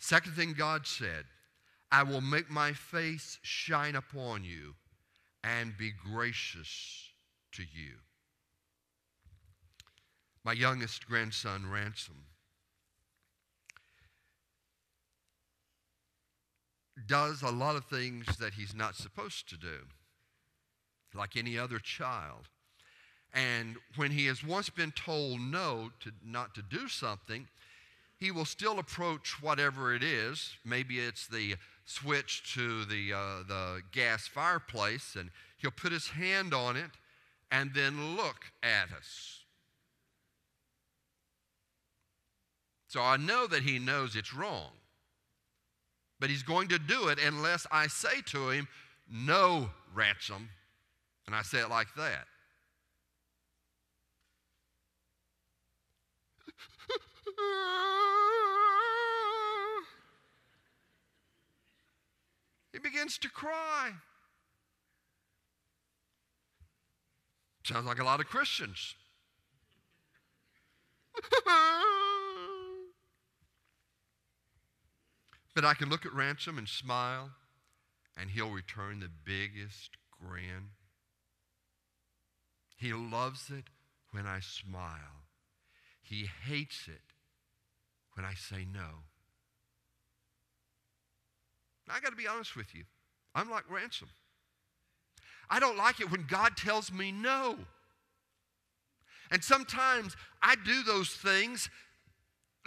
Second thing God said, I will make my face shine upon you and be gracious to you. My youngest grandson, Ransom, does a lot of things that he's not supposed to do, like any other child. And when he has once been told no, not to do something, he will still approach whatever it is. Maybe it's the switch to the gas fireplace, and he'll put his hand on it and then look at us. So I know that he knows it's wrong. But he's going to do it unless I say to him, no, Ransom. And I say it like that. He begins to cry. Sounds like a lot of Christians. But I can look at Ransom and smile, and he'll return the biggest grin. He loves it when I smile. He hates it when I say no. I got to be honest with you. I'm like Ransom. I don't like it when God tells me no. And sometimes I do those things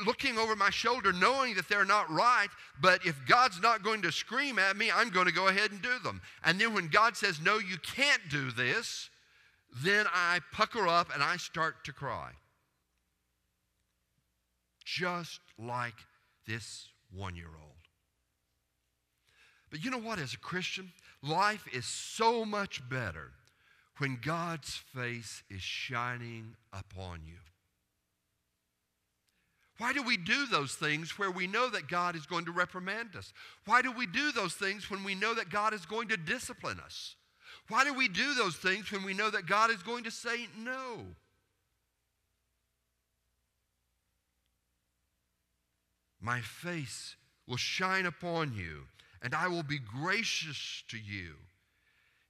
looking over my shoulder, knowing that they're not right, but if God's not going to scream at me, I'm going to go ahead and do them. And then when God says, no, you can't do this, then I pucker up and I start to cry. Just like this 1-year-old. But you know what, as a Christian, life is so much better when God's face is shining upon you. Why do we do those things where we know that God is going to reprimand us? Why do we do those things when we know that God is going to discipline us? Why do we do those things when we know that God is going to say no? My face will shine upon you, and I will be gracious to you.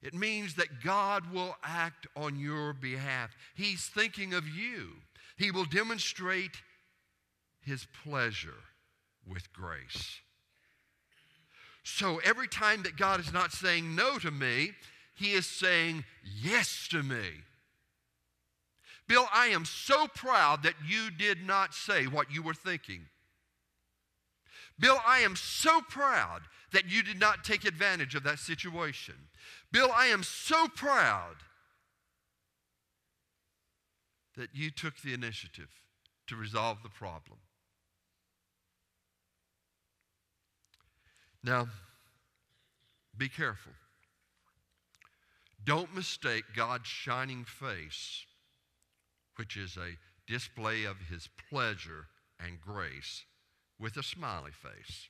It means that God will act on your behalf. He's thinking of you. He will demonstrate His pleasure with grace. So every time that God is not saying no to me, He is saying yes to me. Bill, I am so proud that you did not say what you were thinking. Bill, I am so proud that you did not take advantage of that situation. Bill, I am so proud that you took the initiative to resolve the problem. Now, be careful. Don't mistake God's shining face, which is a display of His pleasure and grace, with a smiley face.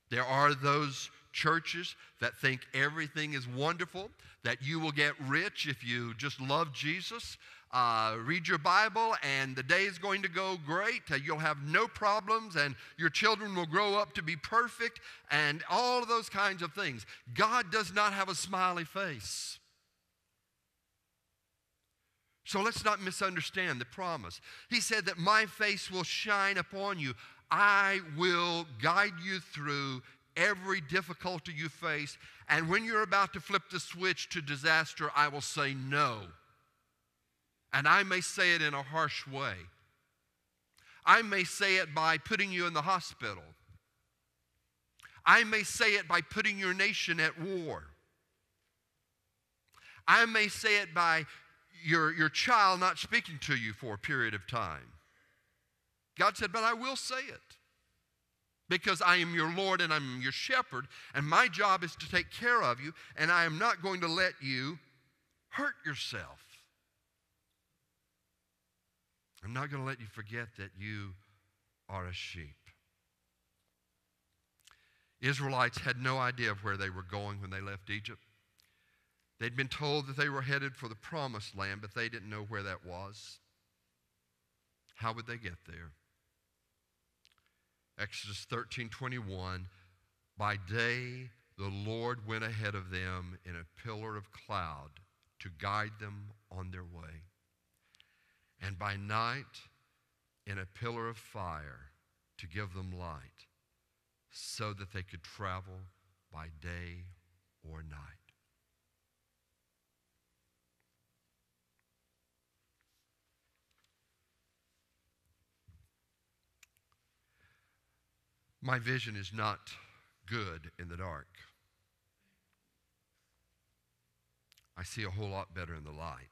There are those churches that think everything is wonderful, that you will get rich if you just love Jesus. Read your Bible and the day is going to go great. You'll have no problems and your children will grow up to be perfect and all of those kinds of things. God does not have a smiley face. So let's not misunderstand the promise. He said that my face will shine upon you. I will guide you through every difficulty you face. And when you're about to flip the switch to disaster, I will say no. And I may say it in a harsh way. I may say it by putting you in the hospital. I may say it by putting your nation at war. I may say it by your child not speaking to you for a period of time. God said, but I will say it. Because I am your Lord and I'm your shepherd, and my job is to take care of you, and I am not going to let you hurt yourself. I'm not going to let you forget that you are a sheep. Israelites had no idea of where they were going when they left Egypt. They'd been told that they were headed for the promised land, but they didn't know where that was. How would they get there? Exodus 13:21, by day the Lord went ahead of them in a pillar of cloud to guide them on their way, and by night in a pillar of fire to give them light, so that they could travel by day or night. My vision is not good in the dark. I see a whole lot better in the light.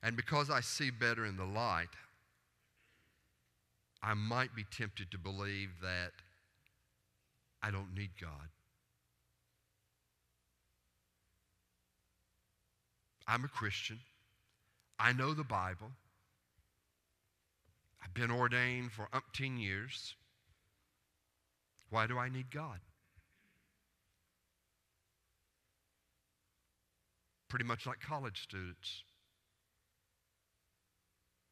And because I see better in the light, I might be tempted to believe that I don't need God. I'm a Christian. I know the Bible. I've been ordained for umpteen years. Why do I need God? Pretty much like college students.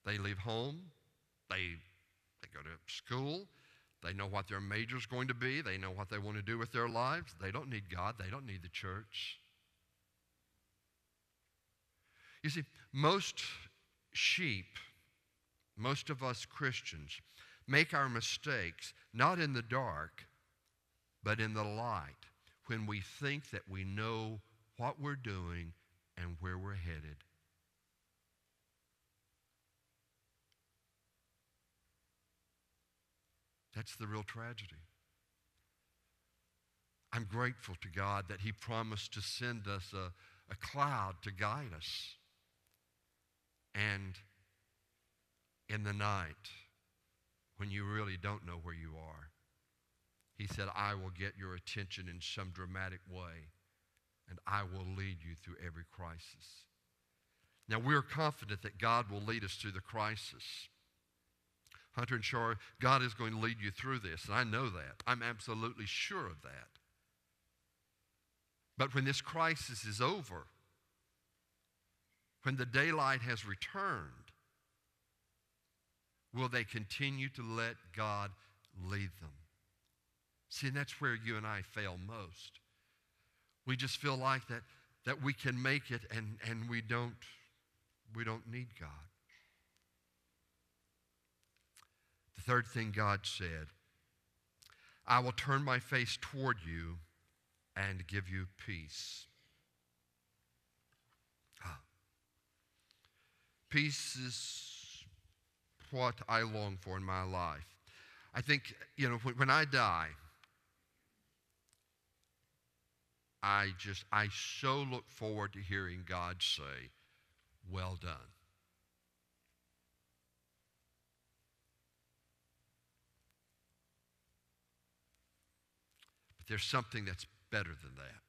They leave home, they go to school, they know what their major is going to be, they know what they want to do with their lives. They don't need God, they don't need the church. You see, most sheep, most of us Christians, make our mistakes not in the dark, but in the light, when we think that we know what we're doing and where we're headed. That's the real tragedy. I'm grateful to God that He promised to send us a cloud to guide us. And in the night, when you really don't know where you are, He said, I will get your attention in some dramatic way, and I will lead you through every crisis. Now, we're confident that God will lead us through the crisis. Hunter and Shar, God is going to lead you through this, and I know that. I'm absolutely sure of that. But when this crisis is over, when the daylight has returned, will they continue to let God lead them? See, and that's where you and I fail most. We just feel like that we can make it and we don't need God. The third thing God said, I will turn my face toward you and give you peace. Peace is what I long for in my life. I think, when I die, I so look forward to hearing God say, well done. But there's something that's better than that.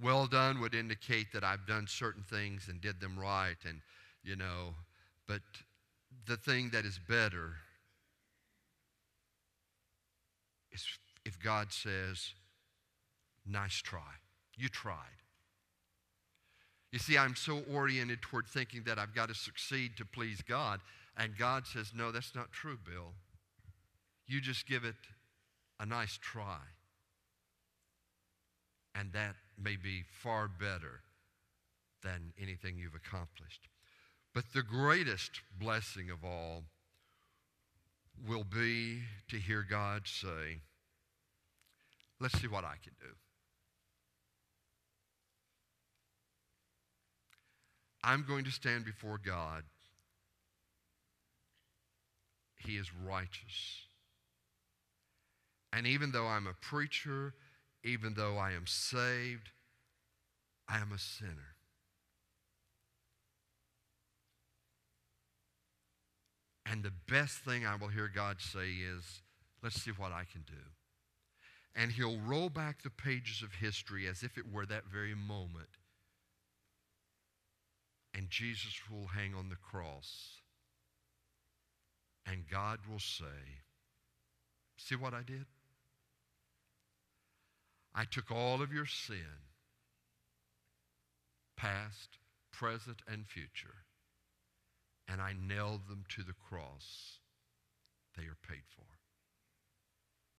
Well done would indicate that I've done certain things and did them right, and, but the thing that is better is if God says, nice try. You tried. You see, I'm so oriented toward thinking that I've got to succeed to please God, and God says, no, that's not true, Bill. You just give it a nice try. And that may be far better than anything you've accomplished. But the greatest blessing of all will be to hear God say, let's see what I can do. I'm going to stand before God. He is righteous. And even though I'm a preacher, even though I am saved, I am a sinner. And the best thing I will hear God say is, let's see what I can do. And He'll roll back the pages of history as if it were that very moment. And Jesus will hang on the cross. And God will say, see what I did? I took all of your sin, past, present, and future, and I nailed them to the cross.